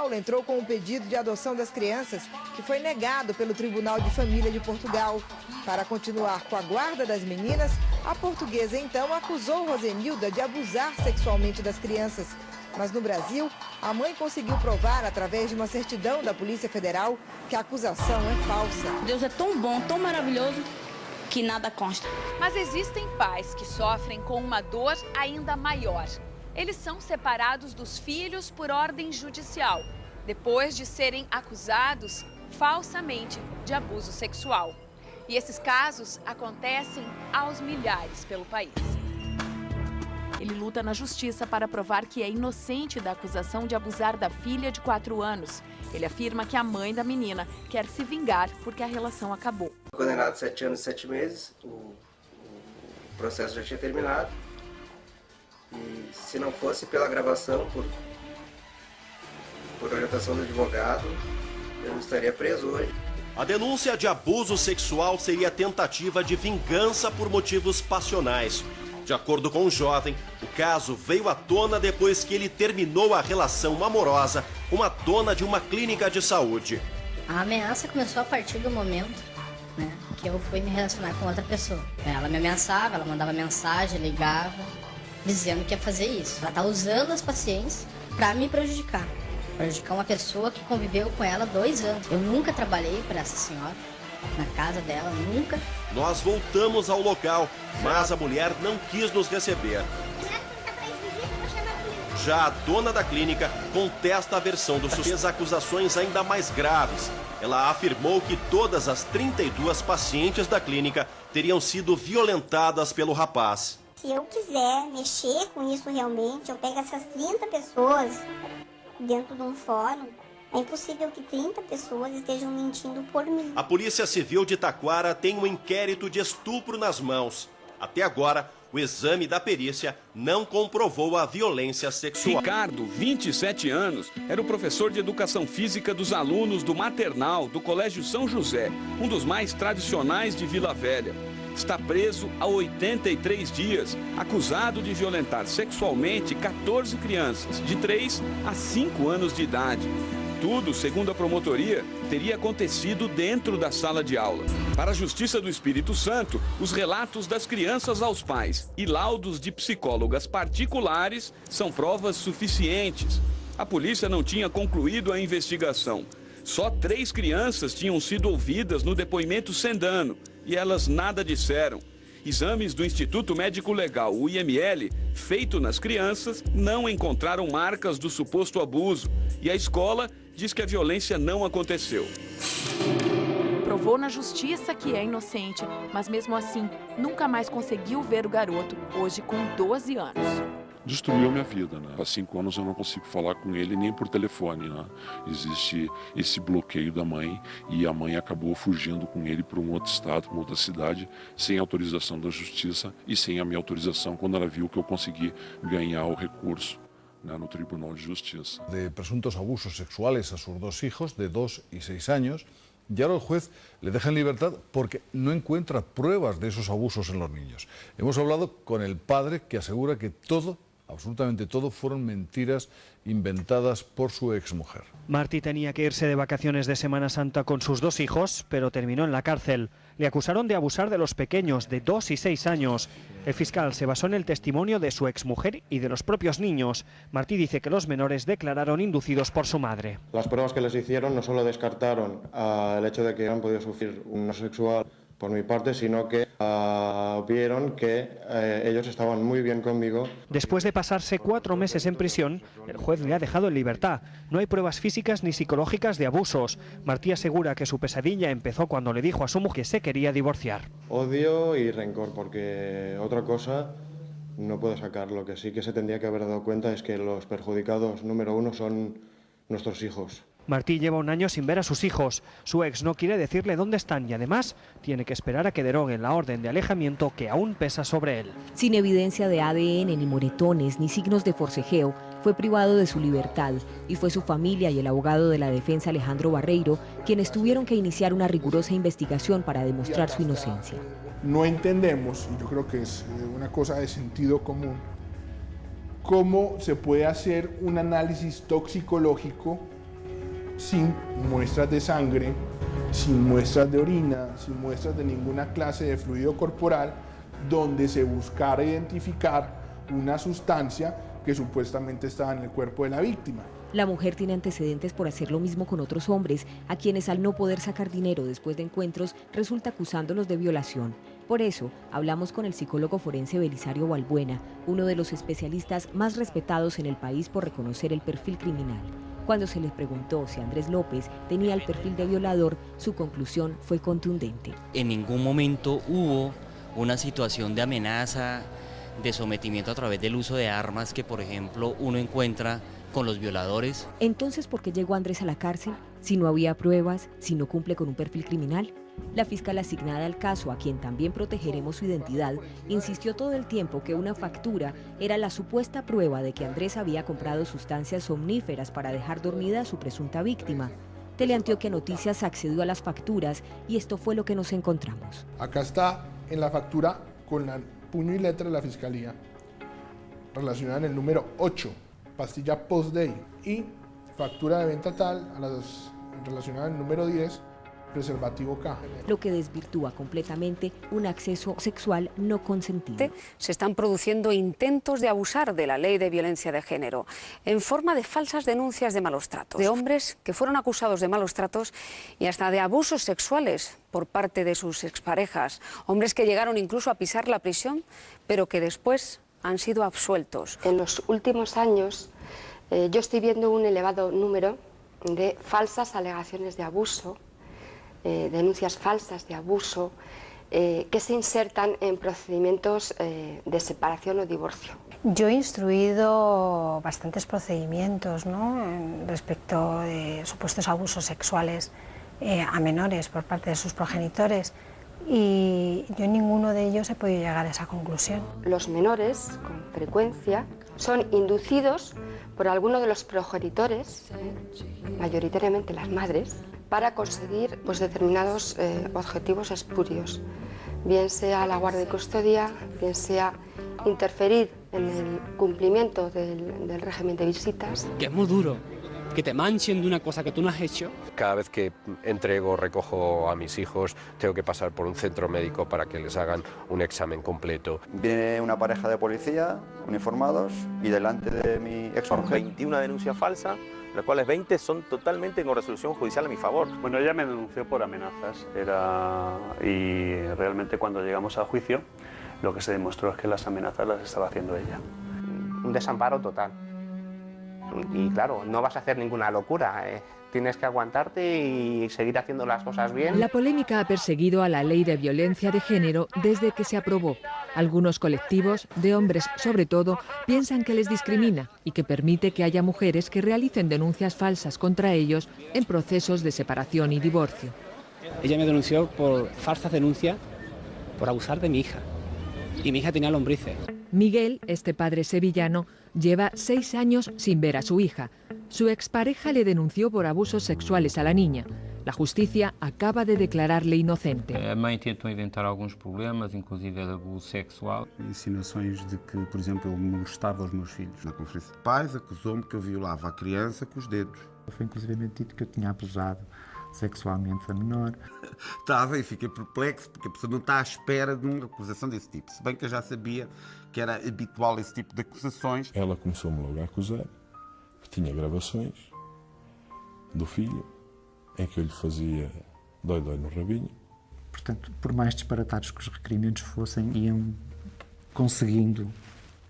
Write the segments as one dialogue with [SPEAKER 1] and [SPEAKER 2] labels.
[SPEAKER 1] Paulo entrou com um pedido de adoção das crianças, que foi negado pelo Tribunal de Família de Portugal. Para continuar com a guarda das meninas, a portuguesa então acusou Rosenilda de abusar sexualmente das crianças. Mas no Brasil, a mãe conseguiu provar, através de uma certidão da Polícia Federal, que a acusação é falsa.
[SPEAKER 2] Deus é tão bom, tão maravilhoso, que nada consta.
[SPEAKER 3] Mas existem pais que sofrem com uma dor ainda maior. Eles são separados dos filhos por ordem judicial, depois de serem acusados falsamente de abuso sexual. E esses casos acontecem aos milhares pelo país. Ele luta na justiça para provar que é inocente da acusação de abusar da filha de 4 anos. Ele afirma que a mãe da menina quer se vingar porque a relação acabou.
[SPEAKER 4] Condenado a 7 anos e 7 meses, o processo já tinha terminado. E se não fosse pela gravação, por orientação do advogado, eu não estaria preso hoje.
[SPEAKER 5] A denúncia de abuso sexual seria tentativa de vingança por motivos passionais. De acordo com o jovem, o caso veio à tona depois que ele terminou a relação amorosa com uma dona de uma clínica de saúde.
[SPEAKER 6] A ameaça começou a partir do momento, que eu fui me relacionar com outra pessoa. Ela me ameaçava, ela mandava mensagem, ligava, dizendo que ia fazer isso. Ela está usando as pacientes para me prejudicar. Prejudicar uma pessoa que conviveu com ela 2 anos. Eu nunca trabalhei para essa senhora, na casa dela, nunca.
[SPEAKER 5] Nós voltamos ao local, mas a mulher não quis nos receber. Já a dona da clínica contesta a versão do suspeito. Fez acusações ainda mais graves. Ela afirmou que todas as 32 pacientes da clínica teriam sido violentadas pelo rapaz.
[SPEAKER 7] Se eu quiser mexer com isso realmente, eu pego essas 30 pessoas dentro de um fórum. É impossível que 30 pessoas estejam mentindo por mim.
[SPEAKER 5] A Polícia Civil de Taquara tem um inquérito de estupro nas mãos. Até agora, o exame da perícia não comprovou a violência sexual.
[SPEAKER 8] Ricardo, 27 anos, era o professor de educação física dos alunos do maternal do Colégio São José, um dos mais tradicionais de Vila Velha. Está preso há 83 dias, acusado de violentar sexualmente 14 crianças, de 3 a 5 anos de idade. Tudo, segundo a promotoria, teria acontecido dentro da sala de aula. Para a Justiça do Espírito Santo, os relatos das crianças aos pais e laudos de psicólogas particulares são provas suficientes. A polícia não tinha concluído a investigação. Só 3 crianças tinham sido ouvidas no depoimento sem dano e elas nada disseram. Exames do Instituto Médico Legal, o IML, feito nas crianças, não encontraram marcas do suposto abuso e a escola diz que a violência não aconteceu.
[SPEAKER 3] Provou na justiça que é inocente, mas mesmo assim nunca mais conseguiu ver o garoto, hoje com 12 anos.
[SPEAKER 9] Destruiu a minha vida, Há 5 anos eu não consigo falar com ele nem por telefone, Existe esse bloqueio da mãe e a mãe acabou fugindo com ele para um outro estado, para uma outra cidade, sem autorização da justiça e sem a minha autorização quando ela viu que eu consegui ganhar o recurso no Tribunal de Justiça.
[SPEAKER 10] De presuntos abusos sexuales a sus 2 hijos de 2 y 6 años, y ahora el juez le deja en libertad porque no encuentra pruebas de esos abusos en los niños. Hemos hablado con el padre que asegura que todo, absolutamente todo, fueron mentiras inventadas por su exmujer.
[SPEAKER 11] Martí tenía que irse de vacaciones de Semana Santa con sus 2 hijos, pero terminó en la cárcel. Le acusaron de abusar de los pequeños de 2 y 6 años. El fiscal se basó en el testimonio de su exmujer y de los propios niños. Martí dice que los menores declararon inducidos por su madre.
[SPEAKER 12] Las pruebas que les hicieron no solo descartaron el hecho de que han podido sufrir un abuso sexual por mi parte, sino que vieron que ellos estaban muy bien conmigo.
[SPEAKER 11] Después de pasarse 4 meses en prisión, el juez le ha dejado en libertad. No hay pruebas físicas ni psicológicas de abusos. Martí asegura que su pesadilla empezó cuando le dijo a su mujer que se quería divorciar.
[SPEAKER 12] Odio y rencor, porque otra cosa no puedo sacar. Lo que sí que se tendría que haber dado cuenta es que los perjudicados número 1 son nuestros hijos.
[SPEAKER 11] Martí lleva 1 año sin ver a sus hijos. Su ex no quiere decirle dónde están y además tiene que esperar a que deroguen la orden de alejamiento que aún pesa sobre él.
[SPEAKER 13] Sin evidencia de ADN, ni moretones, ni signos de forcejeo, fue privado de su libertad y fue su familia y el abogado de la defensa Alejandro Barreiro quienes tuvieron que iniciar una rigurosa investigación para demostrar su inocencia.
[SPEAKER 14] No entendemos, y yo creo que es una cosa de sentido común, cómo se puede hacer un análisis toxicológico sin muestras de sangre, sin muestras de orina, sin muestras de ninguna clase de fluido corporal, donde se buscara identificar una sustancia que supuestamente estaba en el cuerpo de la víctima.
[SPEAKER 13] La mujer tiene antecedentes por hacer lo mismo con otros hombres, a quienes al no poder sacar dinero después de encuentros, resulta acusándolos de violación. Por eso, hablamos con el psicólogo forense Belisario Balbuena, uno de los especialistas más respetados en el país por reconocer el perfil criminal. Cuando se le preguntó si Andrés López tenía el perfil de violador, su conclusión fue contundente.
[SPEAKER 15] En ningún momento hubo una situación de amenaza, de sometimiento a través del uso de armas que, por ejemplo, uno encuentra con los violadores.
[SPEAKER 13] Entonces, ¿por qué llegó Andrés a la cárcel? Si no había pruebas, si no cumple con un perfil criminal. La fiscal asignada al caso, a quien también protegeremos su identidad, insistió todo el tiempo que una factura era la supuesta prueba de que Andrés había comprado sustancias somníferas para dejar dormida a su presunta víctima. Teleantioquia Noticias accedió a las facturas y esto fue lo que nos encontramos.
[SPEAKER 14] Acá está en la factura con la puño y letra de la Fiscalía, relacionada en el número 8, pastilla post-day, y factura de venta tal relacionada en el número 10, preservativo K.
[SPEAKER 13] Lo que desvirtúa completamente un acceso sexual no consentido.
[SPEAKER 16] Se están produciendo intentos de abusar de la ley de violencia de género en forma de falsas denuncias de malos tratos, de hombres que fueron acusados de malos tratos y hasta de abusos sexuales por parte de sus exparejas, hombres que llegaron incluso a pisar la prisión, pero que después han sido absueltos.
[SPEAKER 17] En los últimos años yo estoy viendo un elevado número de falsas alegaciones de abuso, denuncias falsas de abuso que se insertan en procedimientos de separación o divorcio.
[SPEAKER 18] Yo he instruido bastantes procedimientos, ¿no?, respecto de supuestos abusos sexuales a menores por parte de sus progenitores y yo en ninguno de ellos he podido llegar a esa conclusión.
[SPEAKER 17] Los menores, con frecuencia, son inducidos por alguno de los progenitores, mayoritariamente las madres, para conseguir determinados objetivos espurios, bien sea la guardia y custodia, bien sea interferir en el cumplimiento del régimen de visitas.
[SPEAKER 19] Que es muy duro, que te manchen de una cosa que tú no has hecho.
[SPEAKER 20] Cada vez que entrego, recojo a mis hijos, tengo que pasar por un centro médico para que les hagan un examen completo.
[SPEAKER 21] Viene una pareja de policía uniformados y delante de mi exmujer.
[SPEAKER 22] 21 denuncias falsas, las cuales 20 son totalmente con resolución judicial a mi favor.
[SPEAKER 23] Bueno, ella me denunció por amenazas y realmente cuando llegamos a juicio lo que se demostró es que las amenazas las estaba haciendo ella.
[SPEAKER 24] Un desamparo total. Y claro, no vas a hacer ninguna locura, tienes que aguantarte y seguir haciendo las cosas bien.
[SPEAKER 25] La polémica ha perseguido a la ley de violencia de género desde que se aprobó. Algunos colectivos, de hombres sobre todo, piensan que les discrimina y que permite que haya mujeres que realicen denuncias falsas contra ellos en procesos de separación y divorcio.
[SPEAKER 19] Ella me denunció por falsas denuncias por abusar de mi hija. Y mi hija tenía lombrices.
[SPEAKER 25] Miguel, este padre sevillano, lleva 6 años sin ver a su hija. Su expareja le denunció por abusos sexuales a la niña. La justicia acaba de declararle inocente.
[SPEAKER 26] A mãe tentou inventar alguns problemas, inclusive de abuso sexual.
[SPEAKER 27] Insinuações de que, por exemplo, eu molestava os meus filhos.
[SPEAKER 28] Na conferência de pais, acusou-me que eu violava a criança com os dedos.
[SPEAKER 27] Foi inclusive dito que eu tinha abusado sexualmente da menor.
[SPEAKER 28] Estava e fiquei perplexo porque a pessoa não está à espera de uma acusação desse tipo. Se bem que eu já sabia que era habitual esse tipo de acusações.
[SPEAKER 29] Ela começou-me logo a acusar que tinha gravações do filho em que eu lhe fazia dói-dói no rabinho.
[SPEAKER 27] Portanto, por mais disparatados que os requerimentos fossem, iam conseguindo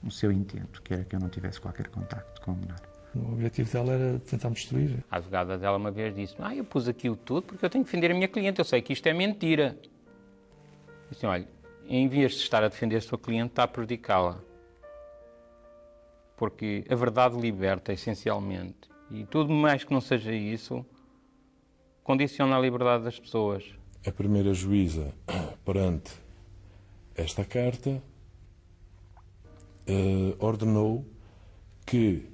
[SPEAKER 27] o seu intento, que era que eu não tivesse qualquer contacto com a menor.
[SPEAKER 29] O objetivo dela era tentar me destruir.
[SPEAKER 26] A advogada dela uma vez disse: eu pus aquilo tudo porque eu tenho que defender a minha cliente, eu sei que isto é mentira. Disse: olha, em vez de estar a defender a sua cliente, está a prejudicá-la. Porque a verdade liberta, essencialmente. E tudo mais que não seja isso, condiciona a liberdade das pessoas.
[SPEAKER 29] A primeira juíza, perante esta carta, ordenou que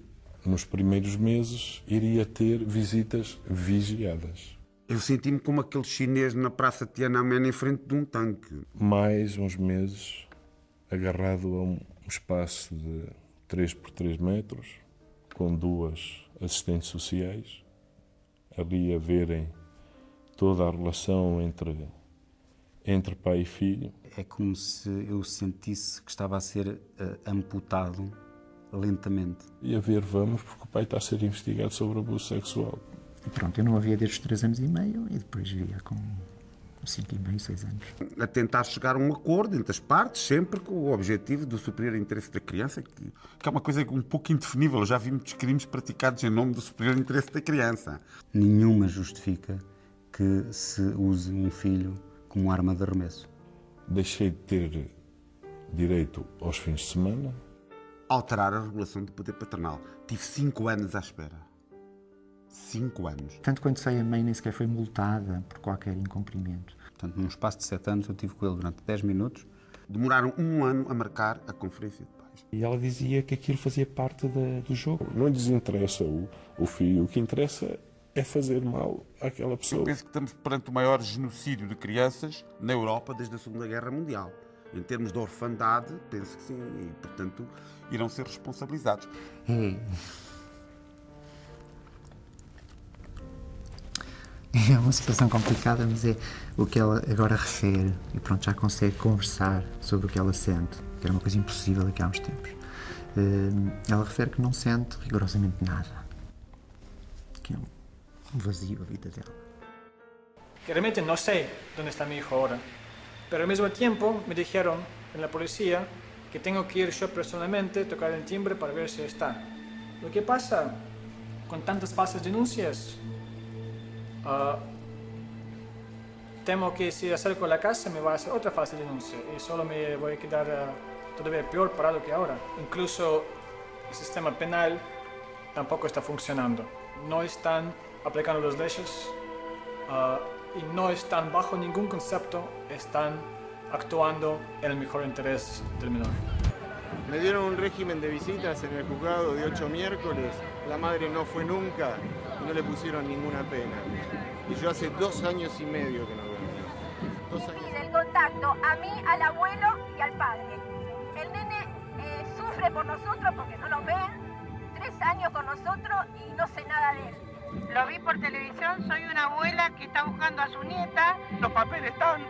[SPEAKER 29] nos primeiros meses iria ter visitas vigiadas.
[SPEAKER 28] Eu senti-me como aquele chinês na Praça Tiananmen em frente de um tanque.
[SPEAKER 29] Mais uns meses, agarrado a um espaço de 3 por 3 metros, com 2 assistentes sociais, ali a verem toda a relação entre pai e filho.
[SPEAKER 1] É como se eu sentisse que estava a ser amputado lentamente.
[SPEAKER 29] E a ver, vamos, porque o pai está a ser investigado sobre abuso sexual.
[SPEAKER 27] E pronto, eu não a via desde os 3 anos e meio e depois via com 5 e meio, 6 anos.
[SPEAKER 28] A tentar chegar a um acordo entre as partes, sempre com o objetivo do superior interesse da criança, que é uma coisa um pouco indefinível. Eu já vi muitos crimes praticados em nome do superior interesse da criança.
[SPEAKER 1] Nenhuma justifica que se use um filho como arma de arremesso.
[SPEAKER 29] Deixei de ter direito aos fins de semana.
[SPEAKER 28] Alterar a regulação do poder paternal. Tive 5 anos à espera. 5 anos.
[SPEAKER 27] Tanto quanto sei, a mãe nem sequer foi multada por qualquer incumprimento.
[SPEAKER 1] Portanto, num espaço de 7 anos, eu estive com ele durante 10 minutos.
[SPEAKER 28] Demoraram 1 ano a marcar a conferência de pais.
[SPEAKER 29] E ela dizia que aquilo fazia parte do jogo. Não lhes interessa o filho, o que interessa é fazer mal àquela pessoa.
[SPEAKER 28] Eu penso que estamos perante o maior genocídio de crianças na Europa desde a Segunda Guerra Mundial. Em termos de orfandade, penso que sim, e, portanto, irão ser responsabilizados.
[SPEAKER 27] É uma situação complicada, mas é o que ela agora refere, e pronto, já consegue conversar sobre o que ela sente, que era uma coisa impossível aqui há uns tempos. Ela refere que não sente rigorosamente nada, que é um vazio a vida dela.
[SPEAKER 2] Realmente no sé dónde está mi hijo ahora, pero al mismo tiempo me dijeron en la policía que tengo que ir yo personalmente, tocar el timbre para ver si está. Lo que pasa con tantas falsas denuncias, temo que si acerco a la casa me va a hacer otra falsa denuncia y solo me voy a quedar todavía peor parado que ahora. Incluso el sistema penal tampoco está funcionando. No están aplicando las leyes y no están bajo ningún concepto, están actuando en el mejor interés del menor.
[SPEAKER 3] Me dieron un régimen de visitas en el juzgado de 8 miércoles, la madre no fue nunca y no le pusieron ninguna pena. Y yo hace 2 años y medio que no veo a mi hijo. 2 años.
[SPEAKER 4] El contacto a mí, al abuelo y al padre. El nene sufre por nosotros porque no lo ven, 3 años con nosotros y no sé nada de él.
[SPEAKER 5] Lo vi por televisión, soy una abuela que está buscando a su nieta.
[SPEAKER 6] Los papeles están,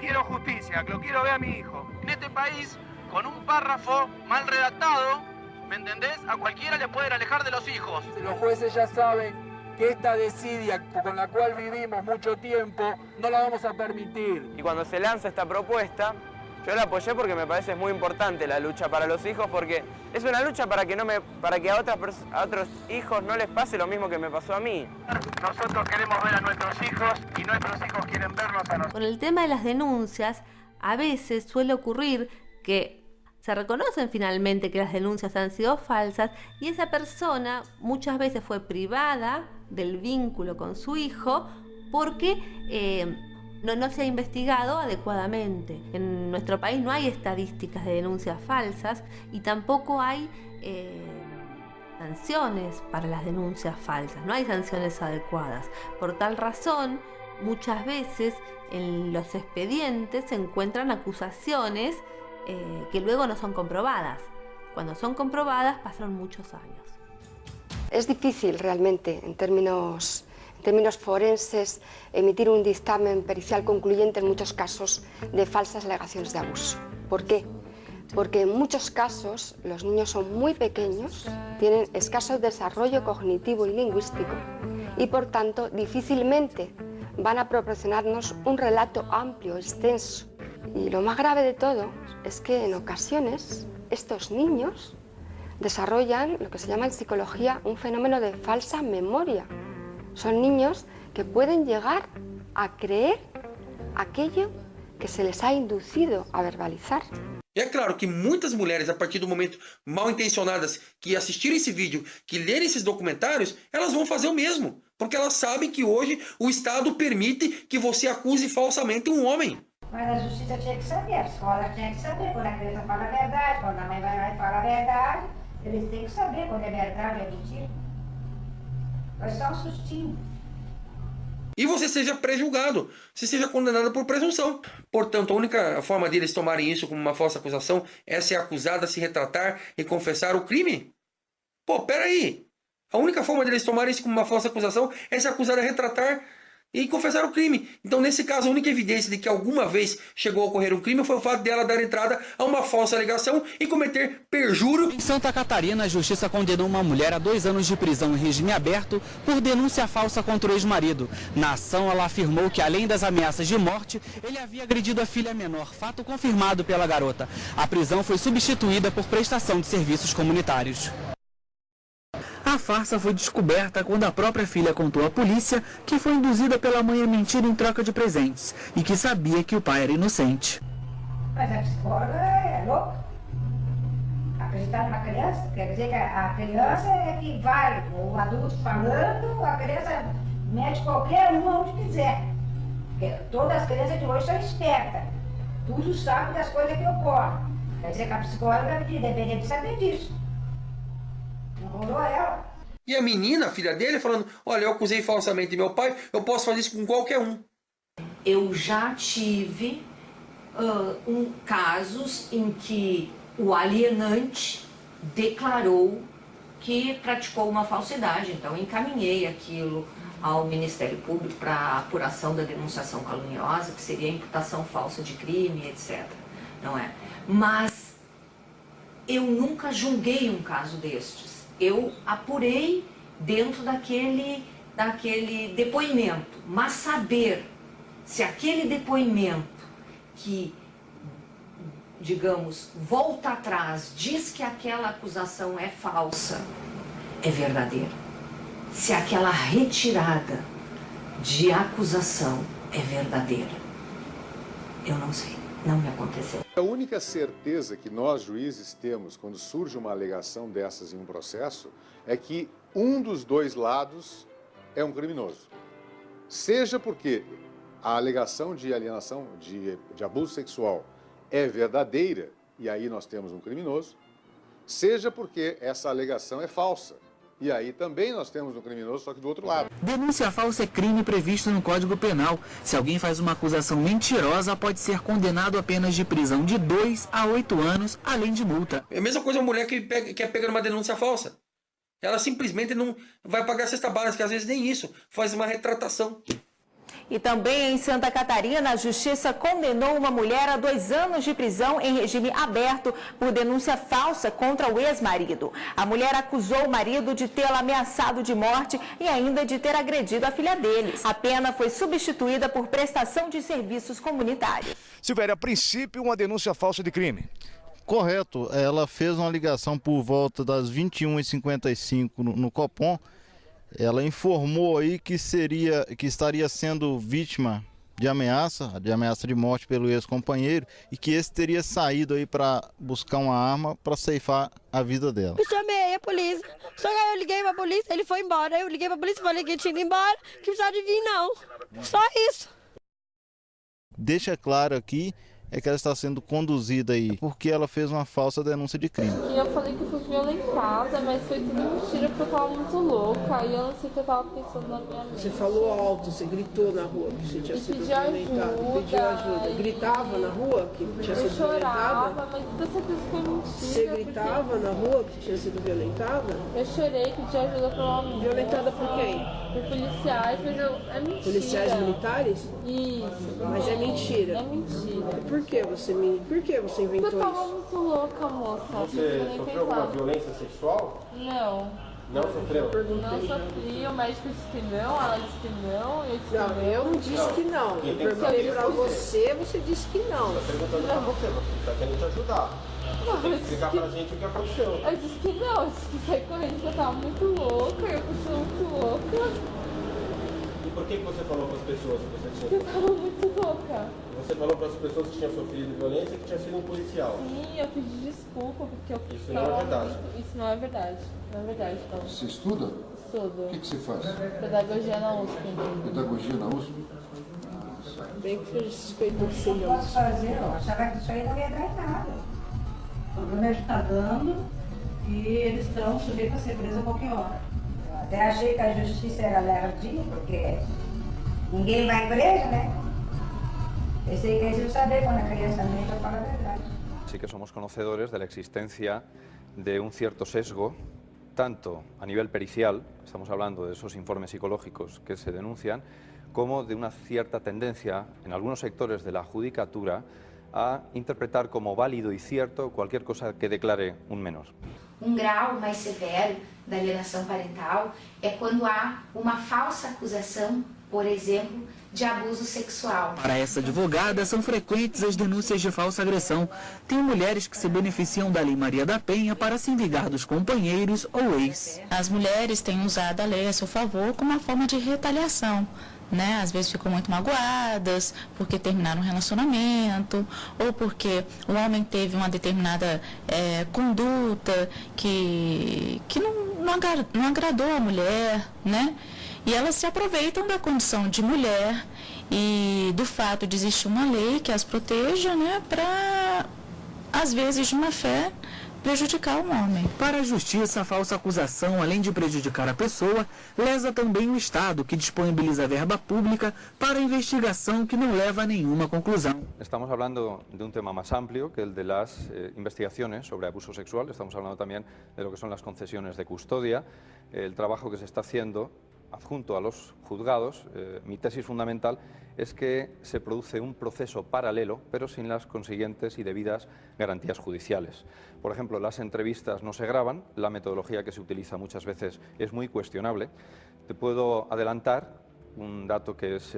[SPEAKER 6] quiero justicia, lo quiero ver a mi hijo. En este país, con un párrafo mal redactado, ¿me entendés? A cualquiera le pueden alejar de los hijos.
[SPEAKER 7] Los jueces ya saben que esta desidia con la cual vivimos mucho tiempo no la vamos a permitir.
[SPEAKER 8] Y cuando se lanza esta propuesta, yo la apoyé porque me parece muy importante la lucha para los hijos, porque es una lucha para que a otros hijos no les pase lo mismo que me pasó a mí.
[SPEAKER 6] Nosotros queremos ver a nuestros hijos y nuestros hijos quieren vernos a nosotros.
[SPEAKER 9] Con el tema de las denuncias, a veces suele ocurrir que se reconocen finalmente que las denuncias han sido falsas y esa persona muchas veces fue privada del vínculo con su hijo porque no se ha investigado adecuadamente. En nuestro país no hay estadísticas de denuncias falsas y tampoco hay sanciones para las denuncias falsas, no hay sanciones adecuadas. Por tal razón, muchas veces en los expedientes se encuentran acusaciones que luego no son comprobadas. Cuando son comprobadas pasaron muchos años.
[SPEAKER 17] Es difícil realmente en términos forenses emitir un dictamen pericial concluyente en muchos casos de falsas alegaciones de abuso. ¿Por qué? Porque en muchos casos los niños son muy pequeños, tienen escaso desarrollo cognitivo y lingüístico y por tanto difícilmente van a proporcionarnos un relato amplio, extenso. Y lo más grave de todo es que en ocasiones estos niños desarrollan lo que se llama en psicología un fenómeno de falsa memoria. Son niños que pueden llegar a creer aquello que se les ha inducido a verbalizar.
[SPEAKER 6] E é claro que muitas mulheres, a partir do momento mal intencionadas, que assistirem esse vídeo, que lerem esses documentários, elas vão fazer o mesmo. Porque elas sabem que hoje o Estado permite que você acuse falsamente um homem.
[SPEAKER 5] Mas a justiça tinha que saber, a escola tinha que saber quando a criança fala a verdade, quando a mãe vai lá e fala a verdade, eles têm que saber quando é verdade ou é mentira. Vai só um sustinho.
[SPEAKER 6] E você seja pré-julgado, você seja condenado por presunção. Portanto, a única forma deles tomarem isso como uma falsa acusação é ser acusado a se retratar e confessar o crime. Pô, peraí. A única forma deles tomarem isso como uma falsa acusação é se acusar a retratar e confessar o crime. Então, nesse caso, a única evidência de que alguma vez chegou a ocorrer um crime foi o fato dela dar entrada a uma falsa alegação e cometer perjúrio.
[SPEAKER 10] Em Santa Catarina, a justiça condenou uma mulher a 2 anos de prisão em regime aberto por denúncia falsa contra o ex-marido. Na ação, ela afirmou que, além das ameaças de morte, ele havia agredido a filha menor, fato confirmado pela garota. A prisão foi substituída por prestação de serviços comunitários. A farsa foi descoberta quando a própria filha contou à polícia que foi induzida pela mãe a mentir em troca de presentes e que sabia que o pai era inocente.
[SPEAKER 5] Mas a psicóloga é louca. Acreditar numa criança, quer dizer que a criança é que vai, o adulto falando, a criança mete qualquer um onde quiser. Porque todas as crianças de hoje são espertas. Tudo sabe das coisas que ocorrem. Quer dizer que a psicóloga deveria de saber disso. Ela.
[SPEAKER 6] E a menina, a filha dele, falando, olha, eu acusei falsamente meu pai, eu posso fazer isso com qualquer um.
[SPEAKER 11] Eu já tive casos em que o alienante declarou que praticou uma falsidade. Então, encaminhei aquilo ao Ministério Público para apuração da denunciação caluniosa, que seria a imputação falsa de crime, etc. Não é? Mas eu nunca julguei um caso destes. Eu apurei dentro daquele depoimento, mas saber se aquele depoimento que, digamos, volta atrás, diz que aquela acusação é falsa, é verdadeira. Se aquela retirada de acusação é verdadeira, eu não sei, não me aconteceu.
[SPEAKER 12] A única certeza que nós, juízes, temos quando surge uma alegação dessas em um processo é que um dos dois lados é um criminoso. Seja porque a alegação de alienação, de abuso sexual é verdadeira, e aí nós temos um criminoso, seja porque essa alegação é falsa. E aí também nós temos um criminoso, só que do outro lado.
[SPEAKER 10] Denúncia falsa é crime previsto no Código Penal. Se alguém faz uma acusação mentirosa, pode ser condenado a penas de prisão de 2 a 8 anos, além de multa.
[SPEAKER 6] É a mesma coisa a mulher que é pega numa denúncia falsa. Ela simplesmente não vai pagar a cesta básica, que às vezes nem isso, faz uma retratação.
[SPEAKER 13] E também em Santa Catarina, a Justiça condenou uma mulher a 2 anos de prisão em regime aberto por denúncia falsa contra o ex-marido. A mulher acusou o marido de tê-la ameaçado de morte e ainda de ter agredido a filha deles. A pena foi substituída por prestação de serviços comunitários.
[SPEAKER 14] Silvério, a princípio, uma denúncia falsa de crime.
[SPEAKER 15] Correto. Ela fez uma ligação por volta das 21h55 no Copom. Ela informou aí que estaria sendo vítima de ameaça de morte pelo ex-companheiro e que esse teria saído aí para buscar uma arma para ceifar a vida dela.
[SPEAKER 16] Eu chamei a polícia, só que aí eu liguei para a polícia, ele foi embora. Eu liguei para a polícia e falei que ele tinha ido embora, que precisava de vir não. Só isso.
[SPEAKER 15] Deixa claro aqui que ela está sendo conduzida aí porque ela fez uma falsa denúncia de crime.
[SPEAKER 18] E eu falei que fui violentada, mas foi tudo mentira porque eu tava muito louca e eu não sei o que eu tava pensando na minha mente.
[SPEAKER 20] Você falou alto, você gritou na rua que você tinha sido violentada, pediu ajuda. Gritava na rua que tinha sido violentada?
[SPEAKER 18] Eu chorava, mas toda certeza que foi mentira.
[SPEAKER 20] Você gritava na rua que tinha sido violentada?
[SPEAKER 18] Eu chorei que tinha ajuda pra uma amiga.
[SPEAKER 20] Violentada por quem?
[SPEAKER 18] Por policiais, mas é mentira.
[SPEAKER 20] Policiais militares?
[SPEAKER 18] Isso.
[SPEAKER 20] Mas é mentira?
[SPEAKER 18] É mentira.
[SPEAKER 20] Por que você inventou isso?
[SPEAKER 18] Eu tava muito louca, moça.
[SPEAKER 12] Você sofreu alguma violência sexual?
[SPEAKER 18] Não.
[SPEAKER 12] Não sofreu?
[SPEAKER 18] Não sofri, o médico disse que não, ela disse que não, eu disse que não.
[SPEAKER 20] Eu não disse que não. Eu perguntei pra você disse que não.
[SPEAKER 12] Eu tô perguntando pra você tá querendo te ajudar. Você tem que explicar pra gente o que aconteceu.
[SPEAKER 18] Eu disse que não, eu disse que saí correndo porque eu tava muito louca, eu fui muito louca.
[SPEAKER 12] E por que você falou para as pessoas que você tinha sofrido?
[SPEAKER 18] Eu tava muito louca.
[SPEAKER 12] Você falou para as pessoas que tinham sofrido violência e que tinha sido um policial.
[SPEAKER 18] Sim, eu pedi desculpa porque eu...
[SPEAKER 12] Isso não é verdade.
[SPEAKER 18] Isso não é verdade. Não é verdade, não.
[SPEAKER 30] Você estuda?
[SPEAKER 18] Estudo.
[SPEAKER 30] O que você faz?
[SPEAKER 18] Pedagogia na USP.
[SPEAKER 30] Pedagogia na USP?
[SPEAKER 20] Bem que você suspeitou que seja.
[SPEAKER 5] Eu posso fazer, eu achava que isso aí não ia dar em nada. O problema é que está dando e eles estão sujeitos a ser presos a qualquer hora. Eu até achei que a justiça era lerdinha, porque ninguém vai preso, né? Pensei que eles iam saber quando a criança mente ou fala a verdade.
[SPEAKER 31] Sí que somos conocedores de la existencia de un cierto sesgo
[SPEAKER 1] tanto a nivel pericial, estamos hablando de esos informes psicológicos que se denuncian, como de una cierta tendencia en algunos sectores de la judicatura a interpretar como válido y cierto cualquier cosa que declare un menor.
[SPEAKER 19] Grau mais severo da alienação parental é quando há uma falsa acusação, por exemplo, de abuso sexual.
[SPEAKER 10] Para essa advogada, são frequentes as denúncias de falsa agressão. Tem mulheres que se beneficiam da Lei Maria da Penha para se vingar dos companheiros ou ex.
[SPEAKER 21] As mulheres têm usado a lei a seu favor como uma forma de retaliação. Né? Às vezes ficam muito magoadas porque terminaram um relacionamento ou porque o homem teve uma determinada conduta que não agradou a mulher, né? E elas se aproveitam da condição de mulher e do fato de existir uma lei que as proteja, né? Para, às vezes, de má fé, prejudicar o homem.
[SPEAKER 10] Para a justiça, a falsa acusação, além de prejudicar a pessoa, lesa também o Estado, que disponibiliza verba pública para a investigação que não leva a nenhuma conclusão.
[SPEAKER 1] Estamos hablando de un tema más amplio que el de las investigaciones sobre abuso sexual. Estamos hablando también de lo que son las concesiones de custodia, el trabajo que se está haciendo adjunto a los juzgados. Mi tesis fundamental es que se produce un proceso paralelo, pero sin las consiguientes y debidas garantías judiciales. Por ejemplo, las entrevistas no se graban, la metodología que se utiliza muchas veces es muy cuestionable. Te puedo adelantar un dato que es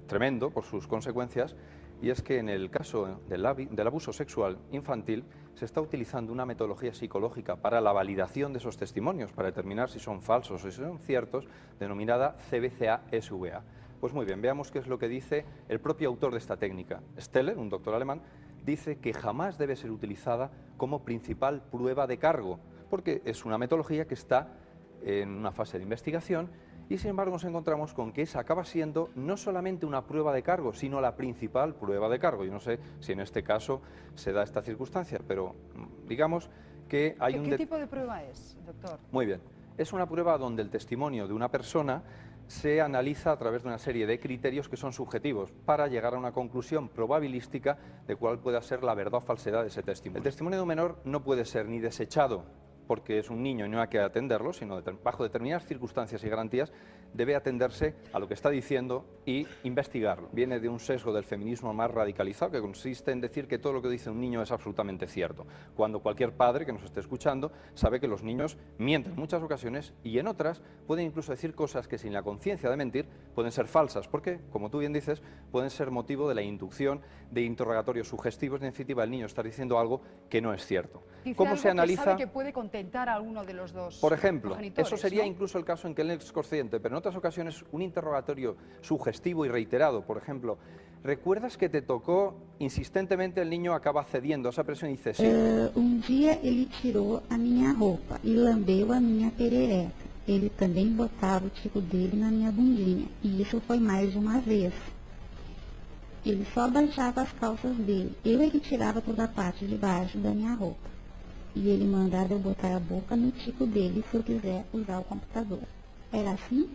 [SPEAKER 1] tremendo por sus consecuencias, y es que en el caso del abuso sexual infantil se está utilizando una metodología psicológica para la validación de esos testimonios, para determinar si son falsos o si son ciertos, denominada CBCA-SVA. Pues muy bien, veamos qué es lo que dice el propio autor de esta técnica. Steller, un doctor alemán, dice que jamás debe ser utilizada como principal prueba de cargo, porque es una metodología que está en una fase de investigación y sin embargo nos encontramos con que esa acaba siendo no solamente una prueba de cargo, sino la principal prueba de cargo. Yo no sé si en este caso se da esta circunstancia, pero digamos que hay un...
[SPEAKER 22] ¿Qué tipo de prueba es, doctor?
[SPEAKER 1] Muy bien, es una prueba donde el testimonio de una persona se analiza a través de una serie de criterios que son subjetivos para llegar a una conclusión probabilística de cuál pueda ser la verdad o falsedad de ese testimonio. El testimonio de un menor no puede ser ni desechado porque es un niño y no hay que atenderlo, sino bajo determinadas circunstancias y garantías debe atenderse a lo que está diciendo y investigarlo. Viene de un sesgo del feminismo más radicalizado que consiste en decir que todo lo que dice un niño es absolutamente cierto, cuando cualquier padre que nos esté escuchando sabe que los niños mienten en muchas ocasiones y en otras pueden incluso decir cosas que sin la conciencia de mentir pueden ser falsas, porque, como tú bien dices, pueden ser motivo de la inducción de interrogatorios sugestivos, en definitiva el niño está diciendo algo que no es cierto.
[SPEAKER 22] Dice
[SPEAKER 1] ¿Cómo
[SPEAKER 22] algo
[SPEAKER 1] se analiza?
[SPEAKER 22] Que sabe que puede contentar a uno de los dos.
[SPEAKER 1] Por ejemplo,
[SPEAKER 22] progenitores,
[SPEAKER 1] eso sería
[SPEAKER 22] ¿no?
[SPEAKER 1] incluso el caso en que él es consciente, pero en otras ocasiones un interrogatorio sugestivo y reiterado, por ejemplo, ¿recuerdas que te tocó insistentemente? El niño acaba cediendo a esa presión y dice sí.
[SPEAKER 23] Dia ele tirou a minha roupa e lambeu a minha perereca. Ele também botava o tico dele na minha bundinha, e isso foi mais de uma vez. Ele só baixava as calças dele. Eu é que tirava toda a parte de baixo da minha roupa. E ele mandava eu botar a boca no tico dele se eu quiser usar o computador. Era assim?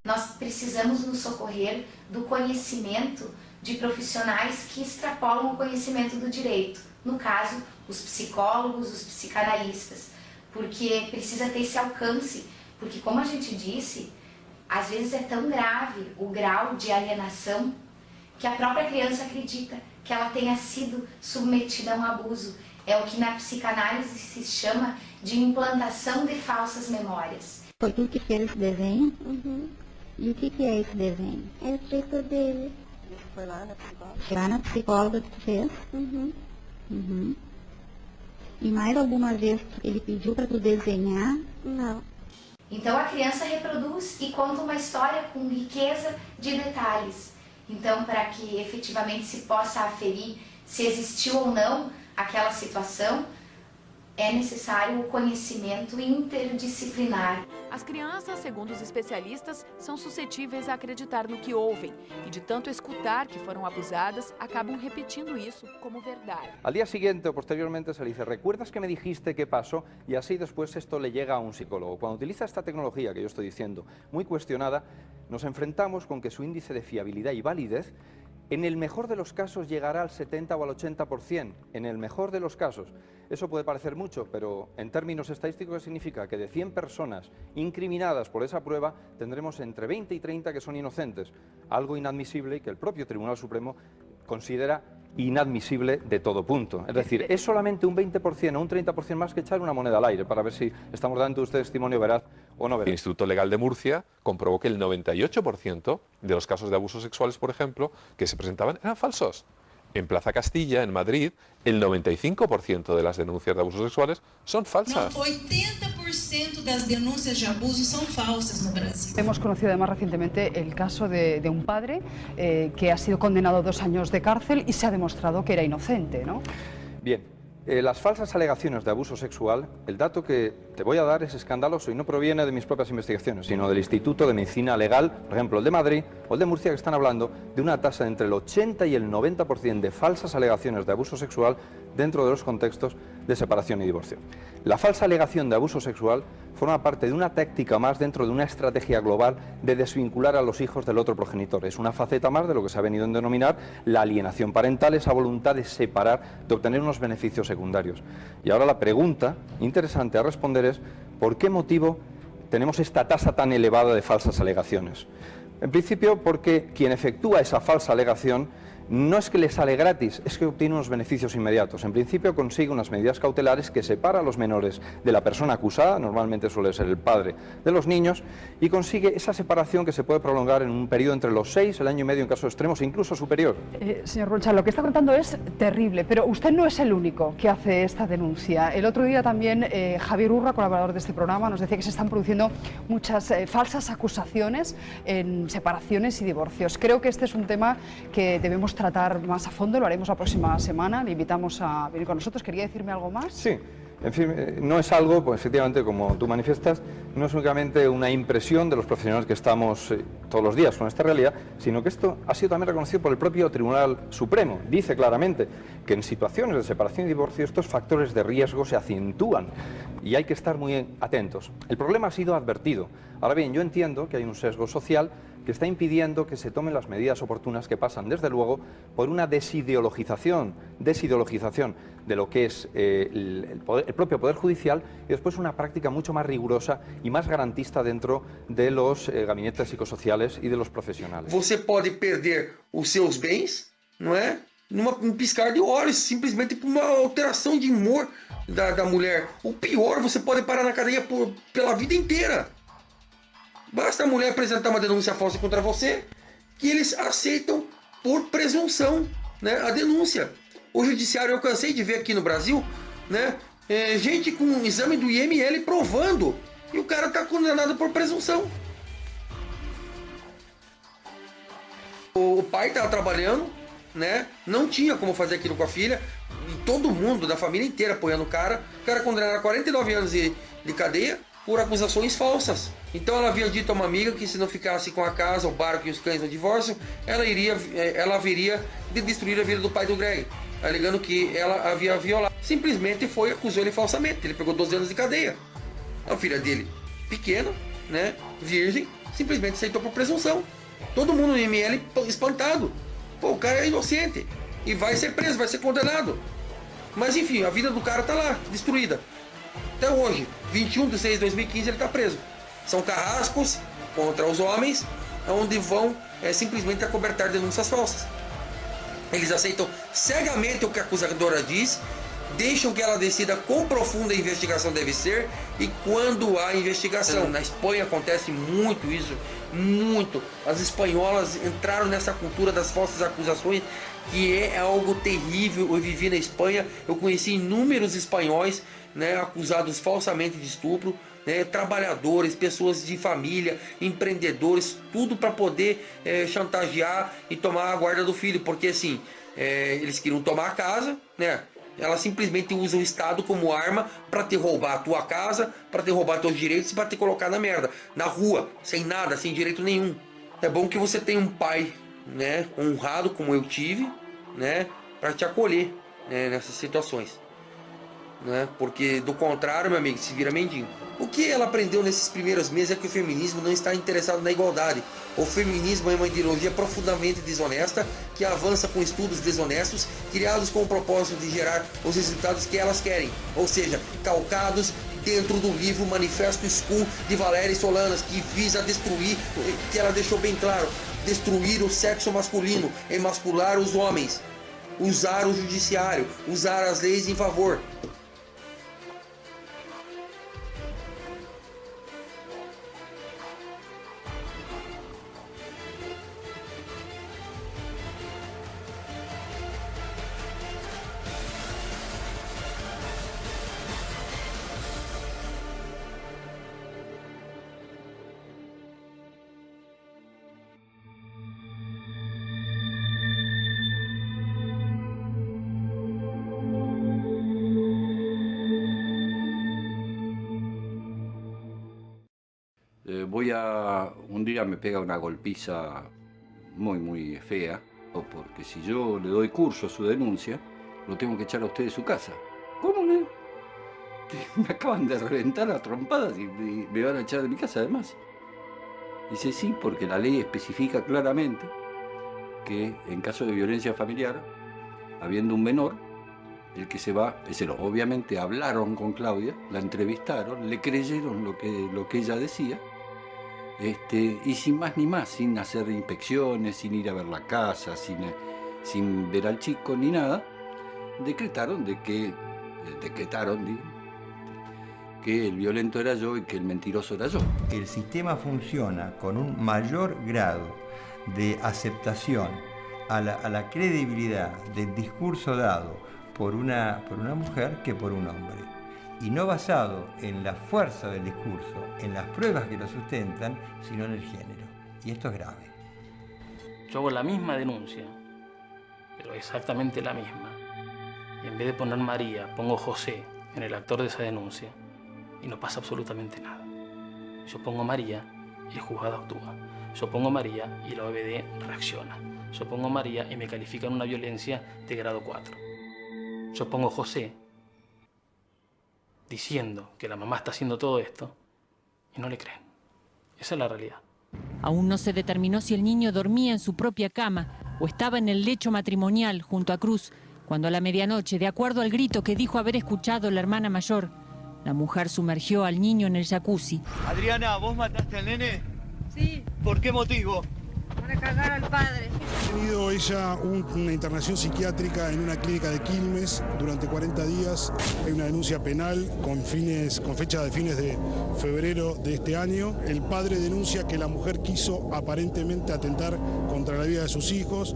[SPEAKER 19] Nós precisamos nos socorrer do conhecimento de profissionais que extrapolam o conhecimento do direito. No caso, os psicólogos, os psicanalistas, porque precisa ter esse alcance, porque como a gente disse, às vezes é tão grave o grau de alienação que a própria criança acredita que ela tenha sido submetida a um abuso. É o que na psicanálise se chama de implantação de falsas memórias.
[SPEAKER 23] Foi tu que fez esse desenho? Uhum. E o que é esse desenho? É o tico dele. Foi lá na psicóloga? Lá na psicóloga que tu fez? Uhum. Uhum. E mais alguma vez ele pediu para tu desenhar? Não.
[SPEAKER 19] Então a criança reproduz e conta uma história com riqueza de detalhes. Então, para que efetivamente se possa aferir se existiu ou não aquela situação, é necessário o conhecimento interdisciplinar. As crianças, segundo os especialistas, são suscetíveis a acreditar no que ouvem e de tanto escutar que foram abusadas, acabam repetindo isso como verdade.
[SPEAKER 1] Al día siguiente o posteriormente se le dice, ¿recuerdas que me dijiste qué pasó? Y así después esto le llega a un psicólogo. Cuando utiliza esta tecnología que yo estoy diciendo, muy cuestionada, nos enfrentamos con que su índice de fiabilidad y validez En el mejor de los casos llegará al 70 o al 80%, en el mejor de los casos. Eso puede parecer mucho, pero en términos estadísticos significa que de 100 personas incriminadas por esa prueba, tendremos entre 20 y 30 que son inocentes, algo inadmisible y que el propio Tribunal Supremo considera inadmisible de todo punto. Es decir, es solamente un 20% o un 30% más que echar una moneda al aire para ver si estamos dando usted testimonio veraz o no veraz.
[SPEAKER 2] El Instituto Legal de Murcia comprobó que el 98% de los casos de abusos sexuales, por ejemplo, que se presentaban eran falsos. En Plaza Castilla, en Madrid, el 95% de las denuncias de abusos sexuales son falsas.
[SPEAKER 3] 80% de las denuncias de abuso son falsas en Brasil.
[SPEAKER 22] Hemos conocido además recientemente el caso de un padre que ha sido condenado a 2 años de cárcel y se ha demostrado que era inocente, ¿no?
[SPEAKER 1] Bien. Las falsas alegaciones de abuso sexual, el dato que te voy a dar es escandaloso y no proviene de mis propias investigaciones, sino del Instituto de Medicina Legal, por ejemplo, el de Madrid o el de Murcia, que están hablando de una tasa de entre el 80 y el 90% de falsas alegaciones de abuso sexual dentro de los contextos de separación y divorcio. La falsa alegación de abuso sexual forma parte de una táctica más dentro de una estrategia global de desvincular a los hijos del otro progenitor. Es una faceta más de lo que se ha venido a denominar la alienación parental, esa voluntad de separar, de obtener unos beneficios secundarios. Y ahora la pregunta interesante a responder es ¿por qué motivo tenemos esta tasa tan elevada de falsas alegaciones? En principio porque quien efectúa esa falsa alegación no es que le sale gratis, es que obtiene unos beneficios inmediatos. En principio consigue unas medidas cautelares que separa a los menores de la persona acusada, normalmente suele ser el padre de los niños, y consigue esa separación que se puede prolongar en un periodo entre los 6, el año y medio en casos extremos, incluso superior.
[SPEAKER 22] Señor Roncha, lo que está contando es terrible, pero usted no es el único que hace esta denuncia. El otro día también Javier Urra, colaborador de este programa, nos decía que se están produciendo muchas falsas acusaciones en separaciones y divorcios. Creo que este es un tema que debemos tratar más a fondo, lo haremos la próxima semana, le invitamos a venir con nosotros. ¿Quería decirme algo más?
[SPEAKER 1] Sí, en fin, no es algo, pues efectivamente, como tú manifiestas, no es únicamente una impresión de los profesionales que estamos todos los días con esta realidad, sino que esto ha sido también reconocido por el propio Tribunal Supremo. Dice claramente que en situaciones de separación y divorcio estos factores de riesgo se acentúan y hay que estar muy atentos. El problema ha sido advertido. Ahora bien, yo entiendo que hay un sesgo social que está impidiendo que se tomen las medidas oportunas que pasan, desde luego, por una desideologización de lo que es el propio Poder Judicial y después una práctica mucho más rigurosa y más garantista dentro de los gabinetes psicossociales y de los profesionales.
[SPEAKER 6] Você pode perder os seus bens, não é? Num piscar de olhos, simplesmente por uma alteração de humor da mulher. O pior, você pode parar na cadeia pela vida inteira. Basta a mulher apresentar uma denúncia falsa contra você, que eles aceitam por presunção, né, a denúncia. O judiciário, eu cansei de ver aqui no Brasil, né, gente com um exame do IML provando, e o cara está condenado por presunção. O pai estava trabalhando, né, não tinha como fazer aquilo com a filha, e todo mundo da família inteira apoiando o cara condenado a 49 anos de cadeia, por acusações falsas. Então ela havia dito a uma amiga que se não ficasse com a casa, o barco e os cães no divórcio, ela haveria de destruir a vida do pai do Greg, alegando que ela havia violado. Simplesmente acusou ele falsamente. Ele pegou 12 anos de cadeia. A filha dele, pequena, né, virgem, simplesmente aceitou por presunção. Todo mundo no IML espantado. Pô, o cara é inocente e vai ser preso, vai ser condenado. Mas enfim, a vida do cara tá lá, destruída. Até hoje, 21 de 6 de 2015, ele está preso. São carrascos contra os homens, onde vão simplesmente acobertar denúncias falsas. Eles aceitam cegamente o que a acusadora diz, deixam que ela decida quão profunda a investigação deve ser e quando há investigação. Na Espanha acontece muito isso, muito. As espanholas entraram nessa cultura das falsas acusações, que é algo terrível. Eu vivi na Espanha, eu conheci inúmeros espanhóis, né, acusados falsamente de estupro, né, trabalhadores, pessoas de família, empreendedores, tudo para poder chantagear e tomar a guarda do filho, porque assim, eles queriam tomar a casa, né? Ela simplesmente usa o Estado como arma para te roubar a tua casa, para te roubar teus direitos e para te colocar na merda, na rua, sem nada, sem direito nenhum. É bom que você tenha um pai, né, honrado como eu tive, né, para te acolher, né, nessas situações. né? Porque do contrário, meu amigo, se vira mendigo. O que ela aprendeu nesses primeiros meses é que o feminismo não está interessado na igualdade. O feminismo é uma ideologia profundamente desonesta que avança com estudos desonestos criados com o propósito de gerar os resultados que elas querem, ou seja, calcados dentro do livro Manifesto School de Valéria Solanas, que visa destruir, que ela deixou bem claro, destruir o sexo masculino, emascular os homens, usar o judiciário, usar as leis em favor.
[SPEAKER 4] Un día me pega una golpiza muy fea, porque si yo le doy curso a su denuncia, lo tengo que echar a usted de su casa. ¿Cómo le? Me acaban de reventar a trompadas y me van a echar de mi casa además. Dice sí, porque la ley especifica claramente que en caso de violencia familiar, habiendo un menor, el que se va es el. Obviamente hablaron con Claudia, la entrevistaron, le creyeron lo que ella decía. Y sin más ni más, sin hacer inspecciones, sin ir a ver la casa, sin ver al chico ni nada, decretaron que el violento era yo y que el mentiroso era yo.
[SPEAKER 7] El sistema funciona con un mayor grado de aceptación a la credibilidad del discurso dado por una mujer que por un hombre. Y no basado en la fuerza del discurso, en las pruebas que lo sustentan, sino en el género. Y esto es grave.
[SPEAKER 8] Yo hago la misma denuncia, pero exactamente la misma. Y en vez de poner María, pongo José en el actor de esa denuncia y no pasa absolutamente nada. Yo pongo María y el juzgado actúa. Yo pongo María y la OBD reacciona. Yo pongo María y me califican una violencia de grado 4. Yo pongo José diciendo que la mamá está haciendo todo esto y no le creen. Esa es la realidad.
[SPEAKER 9] Aún no se determinó si el niño dormía en su propia cama o estaba en el lecho matrimonial junto a Cruz, cuando a la medianoche, de acuerdo al grito que dijo haber escuchado la hermana mayor, la mujer sumergió al niño en el jacuzzi.
[SPEAKER 24] Adriana, ¿vos mataste al nene?
[SPEAKER 16] Sí.
[SPEAKER 24] ¿Por qué motivo?
[SPEAKER 16] Para cagar al padre.
[SPEAKER 25] Ha tenido ella una internación psiquiátrica en una clínica de Quilmes durante 40 días. Hay una denuncia penal con fecha de fines de febrero de este año. El padre denuncia que la mujer quiso aparentemente atentar contra la vida de sus hijos,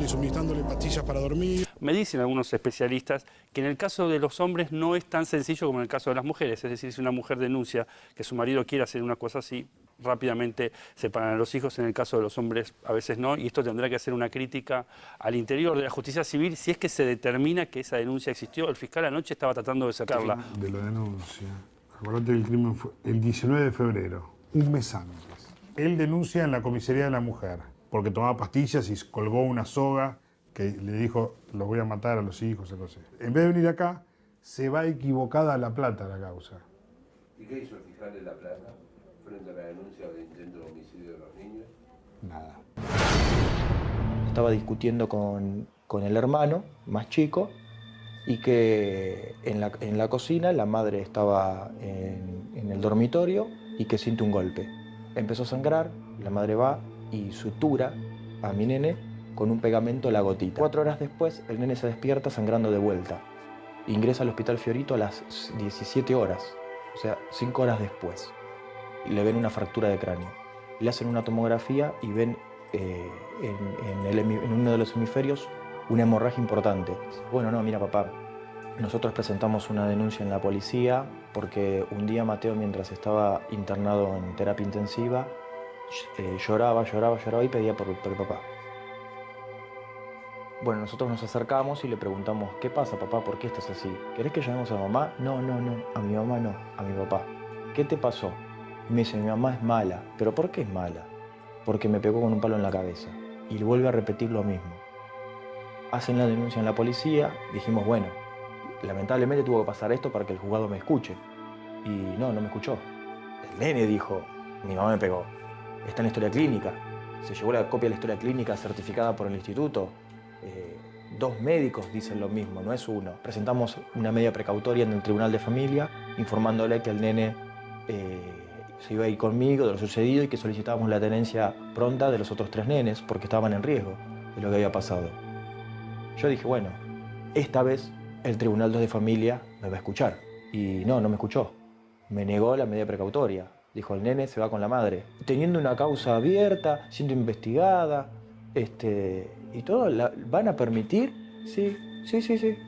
[SPEAKER 25] suministrándole pastillas para dormir.
[SPEAKER 26] Me dicen algunos especialistas que en el caso de los hombres no es tan sencillo como en el caso de las mujeres. Es decir, si una mujer denuncia que su marido quiere hacer una cosa así, rápidamente separan a los hijos. En el caso de los hombres a veces no, y esto tendrá que hacer una crítica al interior de la justicia civil si es que se determina que esa denuncia existió. El fiscal anoche estaba tratando de sacarla.
[SPEAKER 25] De la denuncia. Acuérdate que el crimen fue el 19 de febrero, un mes antes. Él denuncia en la comisaría de la mujer porque tomaba pastillas y colgó una soga que le dijo, los voy a matar a los hijos, algo así. En vez de venir acá, se va equivocada a La Plata la causa.
[SPEAKER 4] ¿Y qué hizo el fiscal de La Plata frente a la denuncia de intento de homicidio de los niños?
[SPEAKER 25] Nada.
[SPEAKER 27] Estaba discutiendo con el hermano más chico y que en la cocina la madre estaba en el dormitorio y que siente un golpe. Empezó a sangrar, la madre va y sutura a mi nene con un pegamento la gotita. 4 horas después el nene se despierta sangrando de vuelta. Ingresa al hospital Fiorito a las 17 horas, o sea, 5 horas después. Le ven una fractura de cráneo. Le hacen una tomografía y ven en uno de los hemisferios una hemorragia importante. Bueno, no, mira papá, nosotros presentamos una denuncia en la policía porque un día Mateo, mientras estaba internado en terapia intensiva, lloraba y pedía por el papá. Bueno, nosotros nos acercamos y le preguntamos, ¿qué pasa papá? ¿Por qué estás así? ¿Querés que llamemos a mamá? No, a mi mamá no, a mi papá. ¿Qué te pasó? Y me dice, mi mamá es mala. ¿Pero por qué es mala? Porque me pegó con un palo en la cabeza. Y vuelve a repetir lo mismo. Hacen la denuncia en la policía, dijimos, bueno, lamentablemente tuvo que pasar esto para que el juzgado me escuche. Y no me escuchó. El nene dijo, mi mamá me pegó. Está en la historia clínica. Se llevó la copia de la historia clínica certificada por el instituto. 2 médicos dicen lo mismo, no es uno. Presentamos una medida precautoria en el Tribunal de Familia informándole que el nene se iba a ir conmigo de lo sucedido y que solicitábamos la tenencia pronta de los otros 3 nenes porque estaban en riesgo de lo que había pasado. Yo dije, bueno, esta vez el Tribunal de Familia me va a escuchar. Y no me escuchó. Me negó la medida precautoria. Dijo, el nene se va con la madre. Teniendo una causa abierta, siendo investigada, y todo, ¿van a permitir? Sí.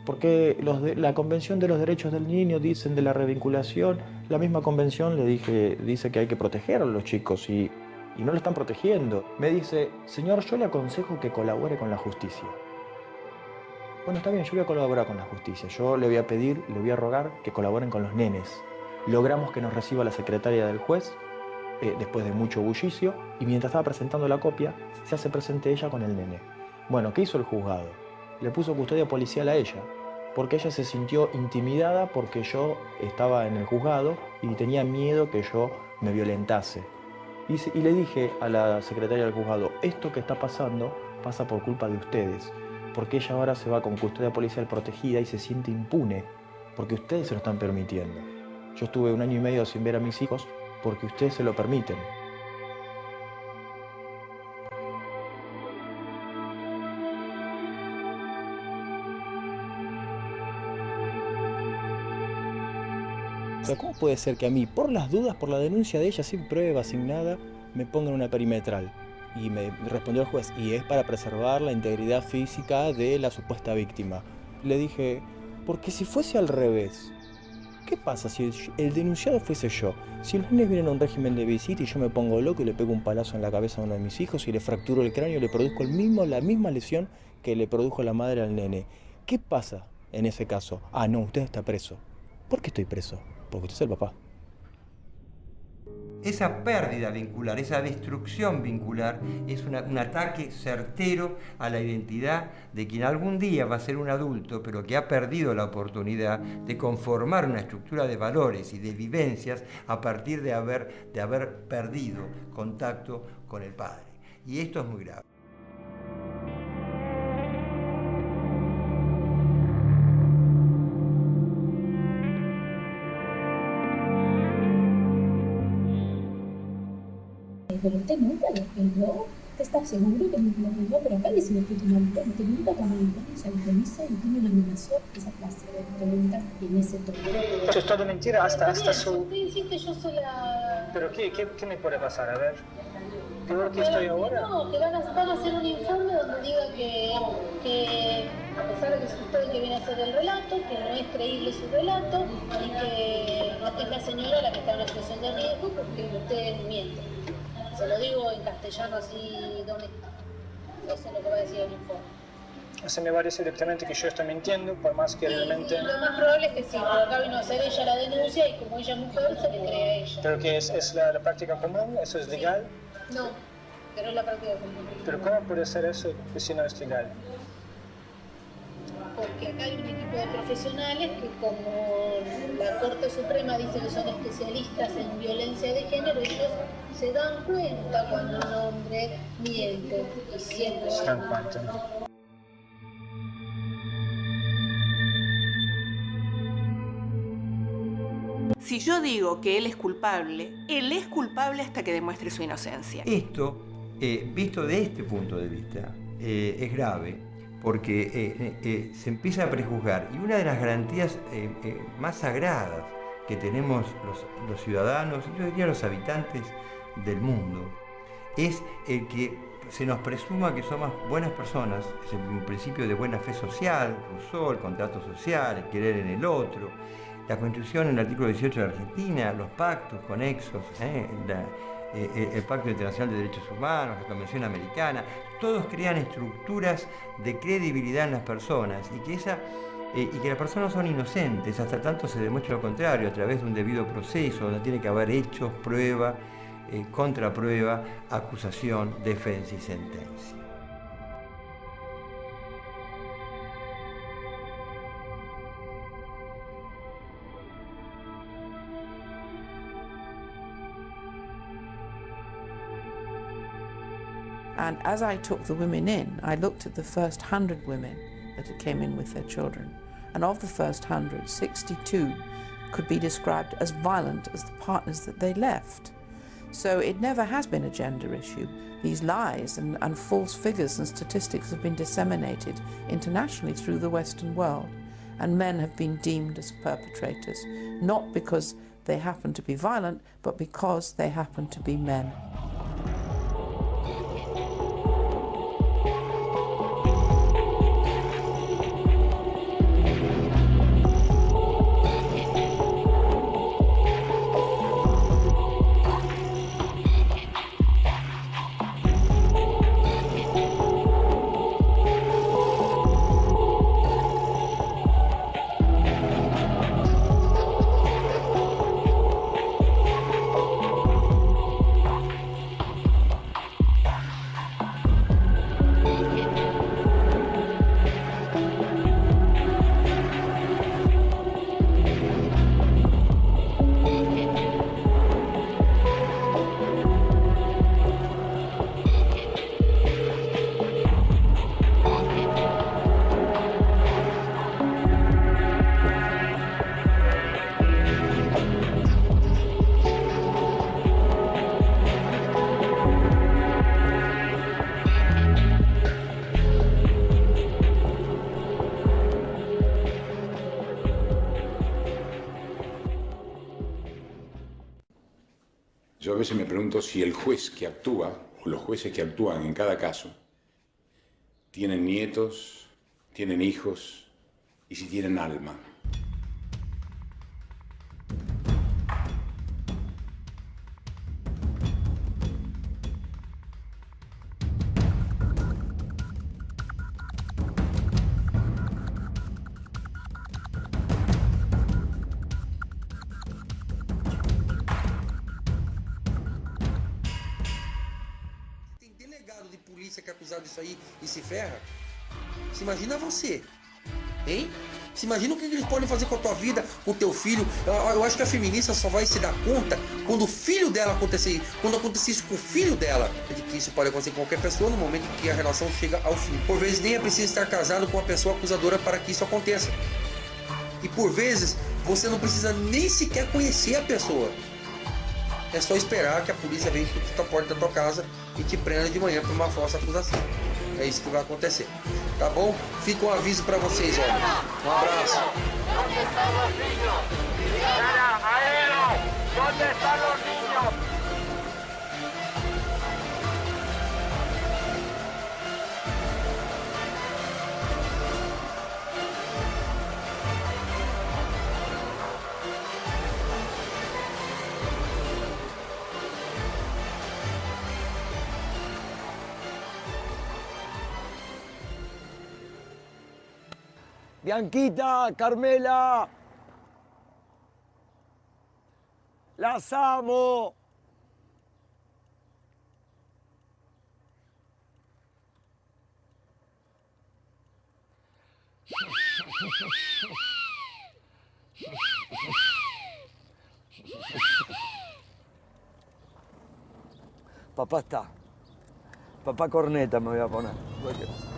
[SPEAKER 27] Porque la Convención de los Derechos del Niño dicen de la revinculación. La misma convención dice que hay que proteger a los chicos y no lo están protegiendo. Me dice, señor, yo le aconsejo que colabore con la justicia. Bueno, está bien, yo voy a colaborar con la justicia. Yo le voy a pedir, le voy a rogar que colaboren con los nenes. Logramos que nos reciba la secretaria del juez, después de mucho bullicio, y mientras estaba presentando la copia, se hace presente ella con el nene. Bueno, ¿qué hizo el juzgado? Le puso custodia policial a ella, porque ella se sintió intimidada porque yo estaba en el juzgado y tenía miedo que yo me violentase. Y le dije a la secretaria del juzgado, esto que está pasando pasa por culpa de ustedes, porque ella ahora se va con custodia policial protegida y se siente impune, porque ustedes se lo están permitiendo. Yo estuve 1 año y medio sin ver a mis hijos porque ustedes se lo permiten. O sea, ¿cómo puede ser que a mí, por las dudas, por la denuncia de ella, sin pruebas, sin nada, me pongan una perimetral? Y me respondió el juez, y es para preservar la integridad física de la supuesta víctima. Le dije, porque si fuese al revés, ¿qué pasa si el denunciado fuese yo? Si los nenes vienen a un régimen de visita y yo me pongo loco y le pego un palazo en la cabeza a uno de mis hijos y le fracturo el cráneo y le produzco la misma lesión que le produjo la madre al nene. ¿Qué pasa en ese caso? Ah, no, usted está preso. ¿Por qué estoy preso? Porque usted es el papá.
[SPEAKER 7] Esa pérdida vincular, esa destrucción vincular es un ataque certero a la identidad de quien algún día va a ser un adulto, pero que ha perdido la oportunidad de conformar una estructura de valores y de vivencias a partir de haber perdido contacto con el padre. Y esto es muy grave.
[SPEAKER 11] Pero usted nunca lo pegó, usted está seguro que nunca lo pegó, pero acá dice que usted nunca tomó en cuenta la premisa y tiene una amenación esa clase de preguntas en ese tono.
[SPEAKER 12] Eso es todo mentira hasta su...
[SPEAKER 11] Usted dice que yo soy la...
[SPEAKER 12] ¿Pero qué me puede pasar? A ver, peor que estoy ahora.
[SPEAKER 11] No, que van a hacer un informe donde diga que a pesar de que es usted el que viene a hacer el relato, que no es creíble su relato y que es la señora la que está en una situación de riesgo porque usted miente. Se lo digo en castellano así, doméstico. Eso es lo que va a decir el informe.
[SPEAKER 12] Se me parece directamente que yo estoy mintiendo, por más que realmente...
[SPEAKER 11] Y lo más probable es que sí, pero acá vino a hacer ella la denuncia y como ella es mujer, se le cree a ella.
[SPEAKER 12] ¿Pero que es la práctica común? ¿Eso es legal?
[SPEAKER 11] No, pero es la práctica común.
[SPEAKER 12] ¿Pero cómo puede ser eso si no es legal?
[SPEAKER 11] Porque acá hay un equipo de profesionales que, como la Corte Suprema dice que son especialistas en violencia de género, ellos se dan cuenta cuando un hombre miente y siempre
[SPEAKER 12] se dan cuenta.
[SPEAKER 13] Si yo digo que él es culpable hasta que demuestre su inocencia.
[SPEAKER 7] Esto, visto de este punto de vista, es grave. Porque se empieza a prejuzgar, y una de las garantías más sagradas que tenemos los ciudadanos, yo diría los habitantes del mundo, es el que se nos presuma que somos buenas personas, es un principio de buena fe social, Rousseau, el contrato social, el querer en el otro, la Constitución en el artículo 18 de Argentina, los pactos conexos, el Pacto Internacional de Derechos Humanos, la Convención Americana, todos crean estructuras de credibilidad en las personas y que las personas son inocentes, hasta tanto se demuestra lo contrario, a través de un debido proceso, donde tiene que haber hechos, prueba, contraprueba, acusación, defensa y sentencia.
[SPEAKER 5] And as I took the women in, I looked at the first 100 women that had came in with their children. And of the first 100, 62 could be described as violent as the partners that they left. So it never has been a gender issue. These lies and false figures and statistics have been disseminated internationally through the Western world. And men have been deemed as perpetrators, not because they happen to be violent, but because they happen to be men.
[SPEAKER 14] Yo a veces me pregunto si el juez que actúa, o los jueces que actúan en cada caso, tienen nietos, tienen hijos y si tienen alma.
[SPEAKER 6] Que é acusado disso aí e se ferra, se imagina você, hein? Se imagina o que eles podem fazer com a tua vida, com o teu filho. Eu acho que a feminista só vai se dar conta quando o filho dela acontecer, quando acontecer isso com o filho dela, de que isso pode acontecer com qualquer pessoa no momento em que a relação chega ao fim. Por vezes nem é preciso estar casado com a pessoa acusadora para que isso aconteça. E por vezes você não precisa nem sequer conhecer a pessoa. É só esperar que a polícia venha chutar a porta da tua casa e te prenda de manhã por uma falsa acusação. É isso que vai acontecer. Tá bom? Fica um aviso pra vocês, olha. Um abraço.
[SPEAKER 15] Onde estão os niños? Onde estão os niños?
[SPEAKER 17] Bianquita, Carmela, las amo. Papá está. Papá corneta me voy a poner.